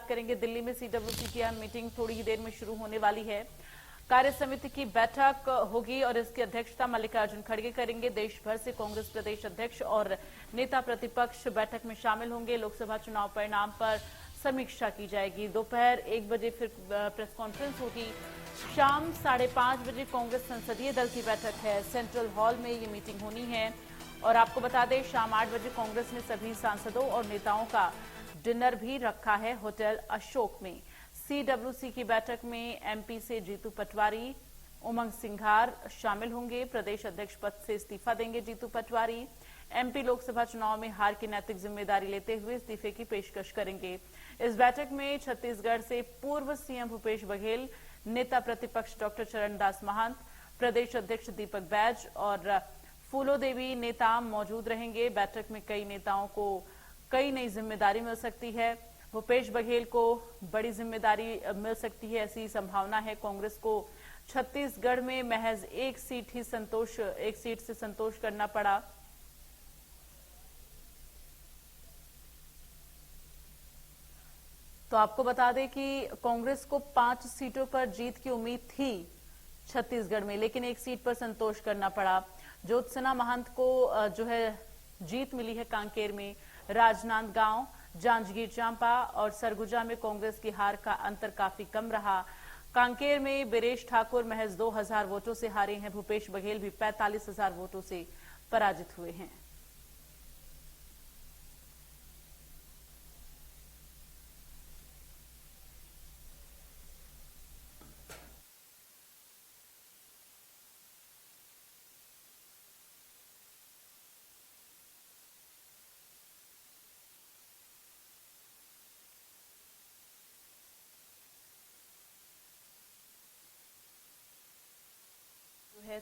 बात करेंगे दिल्ली में सीडब्ल्यूसी की अहम मीटिंग थोड़ी ही देर में शुरू होने वाली है। कार्य समिति की बैठक होगी और इसकी अध्यक्षता मल्लिकार्जुन खड़गे करेंगे। देश भर से कांग्रेस प्रदेश अध्यक्ष और नेता प्रतिपक्ष बैठक में शामिल होंगे। लोकसभा चुनाव परिणाम पर समीक्षा की जाएगी। दोपहर 1 बजे फिर प्रेस कॉन्फ्रेंस होगी। शाम 5:30 बजे कांग्रेस संसदीय दल की बैठक है। सेंट्रल हॉल में ये मीटिंग होनी है। और आपको बता दें, शाम 8 बजे कांग्रेस ने सभी सांसदों और नेताओं का डिनर भी रखा है होटल अशोक में। सीडब्ल्यूसी की बैठक में एमपी से जीतू पटवारी, उमंग सिंघार शामिल होंगे। प्रदेश अध्यक्ष पद से इस्तीफा देंगे जीतू पटवारी। एमपी लोकसभा चुनाव में हार की नैतिक जिम्मेदारी लेते हुए इस्तीफे की पेशकश करेंगे। इस बैठक में छत्तीसगढ़ से पूर्व सीएम भूपेश बघेल, नेता प्रतिपक्ष डॉक्टर चरणदास महंत, प्रदेश अध्यक्ष दीपक बैज और फूलो देवी नेता मौजूद रहेंगे। बैठक में कई नेताओं को कई नई जिम्मेदारी मिल सकती है। भूपेश बघेल को बड़ी जिम्मेदारी मिल सकती है, ऐसी संभावना है। कांग्रेस को छत्तीसगढ़ में महज एक सीट से संतोष करना पड़ा। तो आपको बता दें कि कांग्रेस को 5 सीटों पर जीत की उम्मीद थी छत्तीसगढ़ में, लेकिन एक सीट पर संतोष करना पड़ा। ज्योत्सना महंत को जो है जीत मिली है कांकेर में। राजनांदगांव, जांजगीर चांपा और सरगुजा में कांग्रेस की हार का अंतर काफी कम रहा। कांकेर में बीरेश ठाकुर महज 2000 वोटों से हारे हैं। भूपेश बघेल भी 45,000 वोटों से पराजित हुए हैं।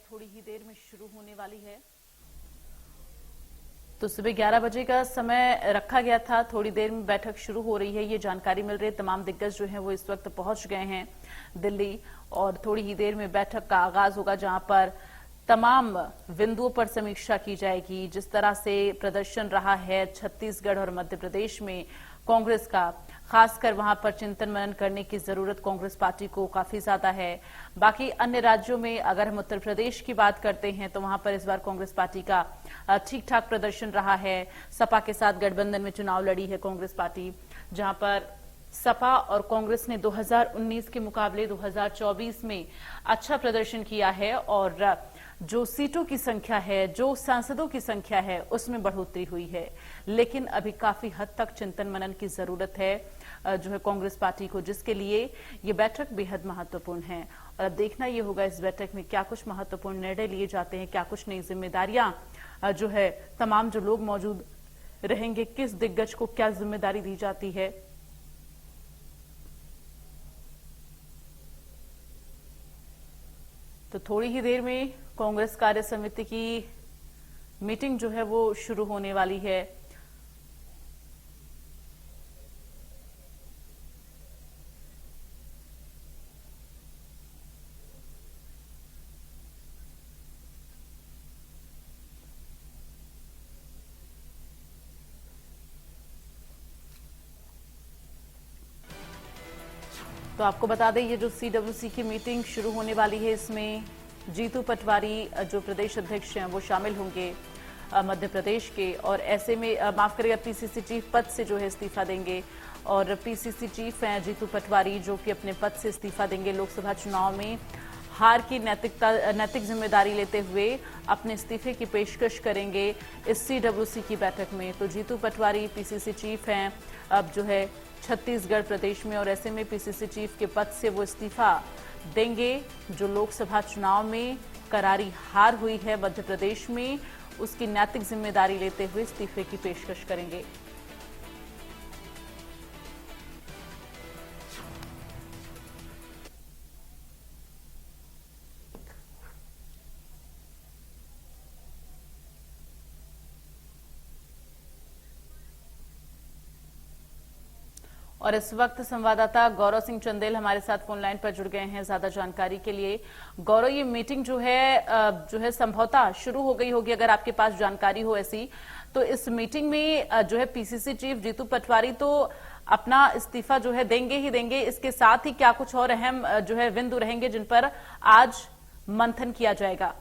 थोड़ी ही देर में शुरू होने वाली है। तो सुबह 11 बजे का समय रखा गया था। थोड़ी देर में बैठक शुरू हो रही है, ये जानकारी मिल रही है। तमाम दिग्गज जो हैं वो इस वक्त पहुंच गए हैं दिल्ली और थोड़ी ही देर में बैठक का आगाज होगा, जहां पर तमाम बिंदुओं पर समीक्षा की जाएगी। जिस तरह से प्रदर्शन रहा है छत्तीसगढ़ और मध्य प्रदेश में कांग्रेस का, खासकर वहां पर चिंतन मनन करने की जरूरत कांग्रेस पार्टी को काफी ज्यादा है। बाकी अन्य राज्यों में अगर हम उत्तर प्रदेश की बात करते हैं तो वहां पर इस बार कांग्रेस पार्टी का ठीक ठाक प्रदर्शन रहा है। सपा के साथ गठबंधन में चुनाव लड़ी है कांग्रेस पार्टी, जहां पर सपा और कांग्रेस ने 2019 के मुकाबले 2024 में अच्छा प्रदर्शन किया है और जो सीटों की संख्या है, जो सांसदों की संख्या है, उसमें बढ़ोतरी हुई है। लेकिन अभी काफी हद तक चिंतन मनन की जरूरत है जो है कांग्रेस पार्टी को, जिसके लिए ये बैठक बेहद महत्वपूर्ण है। और अब देखना ये होगा इस बैठक में क्या कुछ महत्वपूर्ण निर्णय लिए जाते हैं, क्या कुछ नई जिम्मेदारियां जो है तमाम जो लोग मौजूद रहेंगे, किस दिग्गज को क्या जिम्मेदारी दी जाती है। तो थोड़ी ही देर में कांग्रेस कार्य समिति की मीटिंग जो है वो शुरू होने वाली है। तो आपको बता दें, ये जो सीडब्ल्यूसी की मीटिंग शुरू होने वाली है, इसमें जीतू पटवारी जो प्रदेश अध्यक्ष हैं वो शामिल होंगे मध्य प्रदेश के। और ऐसे में माफ करिएगा, पीसीसी चीफ पद से जो है इस्तीफा देंगे और पीसीसी चीफ हैं जीतू पटवारी, जो कि अपने पद से इस्तीफा देंगे। लोकसभा चुनाव में हार की नैतिक जिम्मेदारी लेते हुए अपने इस्तीफे की पेशकश करेंगे इस सीडब्ल्यूसी की बैठक में। तो जीतू पटवारी पीसीसी चीफ हैं अब जो है छत्तीसगढ़ प्रदेश में, और ऐसे में पीसीसी चीफ के पद से वो इस्तीफा देंगे। जो लोकसभा चुनाव में करारी हार हुई है मध्य प्रदेश में, उसकी नैतिक जिम्मेदारी लेते हुए इस्तीफे की पेशकश करेंगे। और इस वक्त संवाददाता गौरव सिंह चंदेल हमारे साथ फोन लाइन पर जुड़ गए हैं ज्यादा जानकारी के लिए। गौरव, ये मीटिंग जो है संभवतः शुरू हो गई होगी, अगर आपके पास जानकारी हो ऐसी। तो इस मीटिंग में जो है पीसीसी चीफ जीतू पटवारी तो अपना इस्तीफा जो है देंगे ही देंगे। इसके साथ ही क्या कुछ और अहम जो है बिंदु रहेंगे जिन पर आज मंथन किया जाएगा?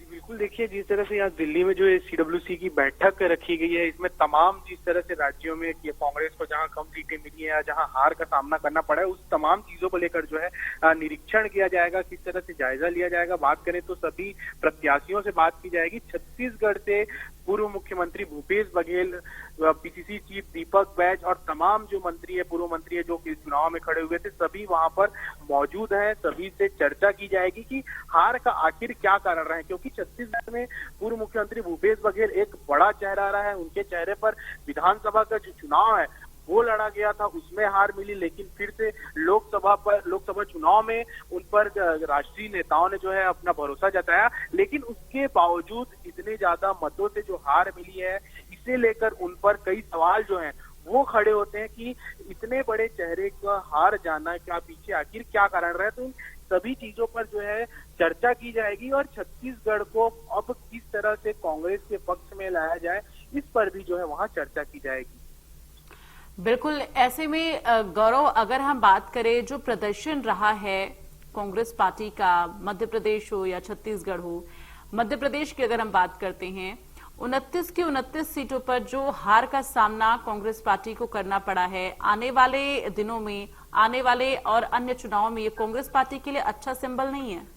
बिल्कुल, देखिए जिस तरह से यहाँ दिल्ली में जो सीडब्ल्यूसी की बैठक रखी गई है, इसमें तमाम जिस तरह से राज्यों में कि कांग्रेस को जहाँ कम सीटें मिली है या जहाँ हार का सामना करना पड़ा है, उस तमाम चीजों को लेकर जो है निरीक्षण किया जाएगा, किस तरह से जायजा लिया जाएगा। बात करें तो सभी प्रत्याशियों से बात की जाएगी। छत्तीसगढ़ से पूर्व मुख्यमंत्री भूपेश बघेल, पीसीसी चीफ दीपक बैज और तमाम जो मंत्री है, पूर्व मंत्री है, जो कि चुनाव में खड़े हुए थे, सभी वहां पर मौजूद हैं। सभी से चर्चा की जाएगी कि हार का आखिर क्या कारण रहा है, क्योंकि छत्तीसगढ़ में पूर्व मुख्यमंत्री भूपेश बघेल एक बड़ा चेहरा रहा है। उनके चेहरे पर विधानसभा का जो चुनाव है वो लड़ा गया था, उसमें हार मिली, लेकिन फिर से लोकसभा चुनाव में उन पर राष्ट्रीय नेताओं ने जो है अपना भरोसा जताया, लेकिन उसके बावजूद इतने ज्यादा मतों से जो हार मिली है, इसे लेकर उन पर कई सवाल जो हैं वो खड़े होते हैं कि इतने बड़े चेहरे का हार जाना क्या पीछे आखिर क्या कारण रहा है। तो इन सभी चीजों पर जो है चर्चा की जाएगी और छत्तीसगढ़ को अब किस तरह से कांग्रेस के पक्ष में लाया जाए, इस पर भी जो है वहां चर्चा की जाएगी। बिल्कुल, ऐसे में गौरव, अगर हम बात करें जो प्रदर्शन रहा है कांग्रेस पार्टी का, मध्य प्रदेश हो या छत्तीसगढ़ हो, मध्य प्रदेश की अगर हम बात करते हैं, 29 की 29 सीटों पर जो हार का सामना कांग्रेस पार्टी को करना पड़ा है, आने वाले दिनों में, आने वाले और अन्य चुनावों में ये कांग्रेस पार्टी के लिए अच्छा सिंबल नहीं है?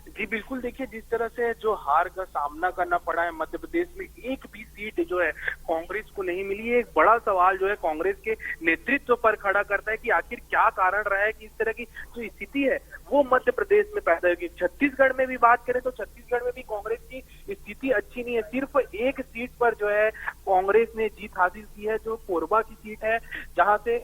जी बिल्कुल, देखिए जिस तरह से जो हार का सामना करना पड़ा है, मध्य प्रदेश में एक भी सीट जो है कांग्रेस को नहीं मिली है। एक बड़ा सवाल जो है कांग्रेस के नेतृत्व पर खड़ा करता है कि आखिर क्या कारण रहा है कि इस तरह की जो स्थिति है वो मध्य प्रदेश में पैदा होगी। छत्तीसगढ़ में भी बात करें तो छत्तीसगढ़ में भी कांग्रेस की स्थिति अच्छी नहीं है। सिर्फ एक सीट पर जो है कांग्रेस ने जीत हासिल की है, जो कोरबा की सीट है, जहां से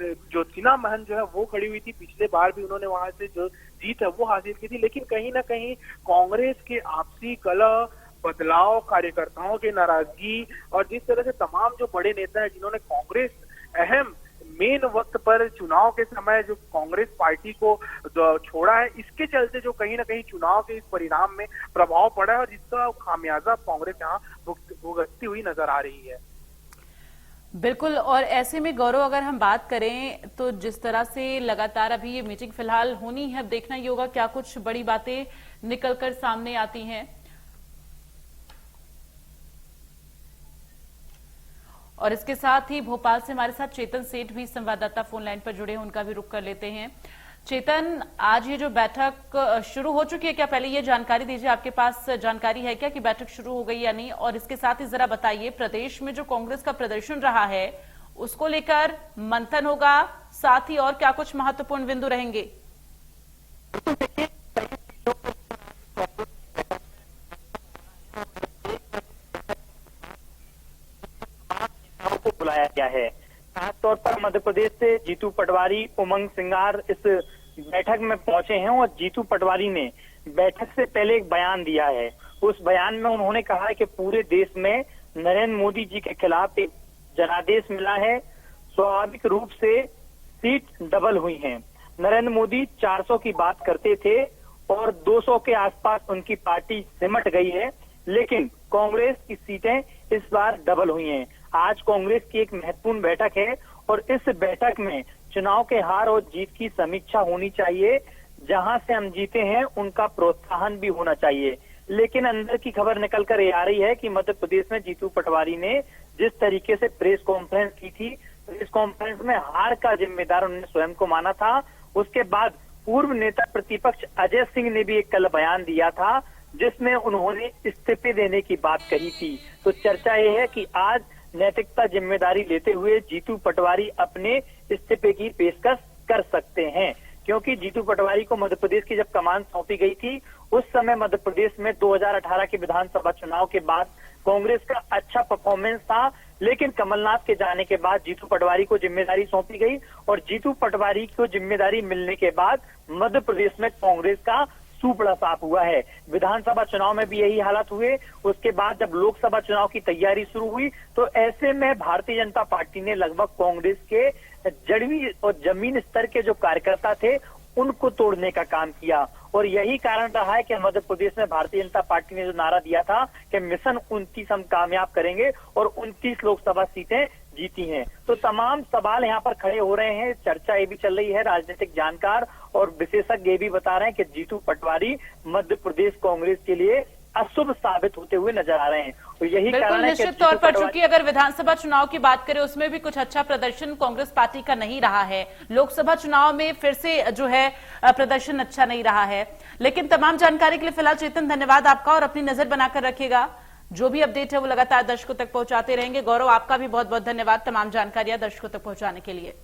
ज्योतिना महन जो है वो खड़ी हुई थी। पिछले बार भी उन्होंने वहां से जो जीत है वो हासिल की थी, लेकिन कहीं ना कहीं कांग्रेस के आपसी कलह, बदलाव, कार्यकर्ताओं की नाराजगी और जिस तरह से तमाम जो बड़े नेता हैं जिन्होंने कांग्रेस अहम मेन वक्त पर चुनाव के समय जो कांग्रेस पार्टी को छोड़ा है, इसके चलते जो कहीं ना कहीं चुनाव के इस परिणाम में प्रभाव पड़ा है और जिसका खामियाजा कांग्रेस यहाँ भुगतती हुई नजर आ रही है। बिल्कुल, और ऐसे में गौरव अगर हम बात करें तो जिस तरह से लगातार अभी ये मीटिंग फिलहाल होनी है, अब देखना ही होगा क्या कुछ बड़ी बातें निकलकर सामने आती हैं। और इसके साथ ही भोपाल से हमारे साथ चेतन सेठ भी संवाददाता फोन लाइन पर जुड़े हैं, उनका भी रुख कर लेते हैं। चेतन, आज ये जो बैठक शुरू हो चुकी है, क्या पहले ये जानकारी दीजिए, आपके पास जानकारी है क्या कि बैठक शुरू हो गई या नहीं? और इसके साथ ही जरा बताइए, प्रदेश में जो कांग्रेस का प्रदर्शन रहा है उसको लेकर मंथन होगा, साथ ही और क्या कुछ महत्वपूर्ण बिंदु रहेंगे? को बुलाया गया है, खासतौर पर मध्य प्रदेश से जीतू पटवारी, उमंग सिंगार इस बैठक में पहुंचे हैं और जीतू पटवारी ने बैठक से पहले एक बयान दिया है। उस बयान में उन्होंने कहा है कि पूरे देश में नरेंद्र मोदी जी के खिलाफ एक जनादेश मिला है, स्वाभाविक रूप से सीट डबल हुई हैं। नरेंद्र मोदी 400 की बात करते थे और 200 के आसपास उनकी पार्टी सिमट गई है, लेकिन कांग्रेस की सीटें इस बार डबल हुई हैं। आज कांग्रेस की एक महत्वपूर्ण बैठक है और इस बैठक में चुनाव के हार और जीत की समीक्षा होनी चाहिए। जहां से हम जीते हैं उनका प्रोत्साहन भी होना चाहिए। लेकिन अंदर की खबर निकल कर ये आ रही है कि मध्य प्रदेश में जीतू पटवारी ने जिस तरीके से प्रेस कॉन्फ्रेंस की थी, प्रेस कॉन्फ्रेंस में हार का जिम्मेदार उन्होंने स्वयं को माना था। उसके बाद पूर्व नेता प्रतिपक्ष अजय सिंह ने भी एक कल बयान दिया था जिसमें उन्होंने इस्तीफे देने की बात कही थी। तो चर्चा ये है कि आज नैतिकता जिम्मेदारी लेते हुए जीतू पटवारी अपने इस्तीफे की पेशकश कर सकते हैं, क्योंकि जीतू पटवारी को मध्य प्रदेश की जब कमान सौंपी गई थी उस समय मध्य प्रदेश में 2018 के विधानसभा चुनाव के बाद कांग्रेस का अच्छा परफॉर्मेंस था, लेकिन कमलनाथ के जाने के बाद जीतू पटवारी को जिम्मेदारी सौंपी गई और जीतू पटवारी को जिम्मेदारी मिलने के बाद मध्य प्रदेश में कांग्रेस का सूपड़ा साफ हुआ है। विधानसभा चुनाव में भी यही हालत हुए। उसके बाद जब लोकसभा चुनाव की तैयारी शुरू हुई तो ऐसे में भारतीय जनता पार्टी ने लगभग कांग्रेस के जड़वी और जमीन स्तर के जो कार्यकर्ता थे उनको तोड़ने का काम किया और यही कारण रहा है कि मध्य प्रदेश में भारतीय जनता पार्टी ने जो नारा दिया था कि मिशन 29 हम कामयाब करेंगे और 29 लोकसभा सीटें जीती हैं। तो तमाम सवाल यहाँ पर खड़े हो रहे हैं, चर्चा ये भी चल रही है, राजनीतिक जानकार और विशेषज्ञ ये भी बता रहे हैं कि जीतू पटवारी मध्य प्रदेश कांग्रेस के लिए अशुभ साबित होते हुए नजर आ रहे हैं। और यही बिल्कुल कारण है कि निश्चित तौर पर, जीतू चूंकि अगर विधानसभा चुनाव की बात करें उसमें भी कुछ अच्छा प्रदर्शन कांग्रेस पार्टी का नहीं रहा है, लोकसभा चुनाव में फिर से जो है प्रदर्शन अच्छा नहीं रहा है। लेकिन तमाम जानकारी के लिए फिलहाल चेतन धन्यवाद आपका, और अपनी नजर बनाकर रखिएगा, जो भी अपडेट है वो लगातार दर्शकों तक पहुंचाते रहेंगे। गौरव, आपका भी बहुत बहुत धन्यवाद तमाम जानकारियां दर्शकों तक पहुंचाने के लिए।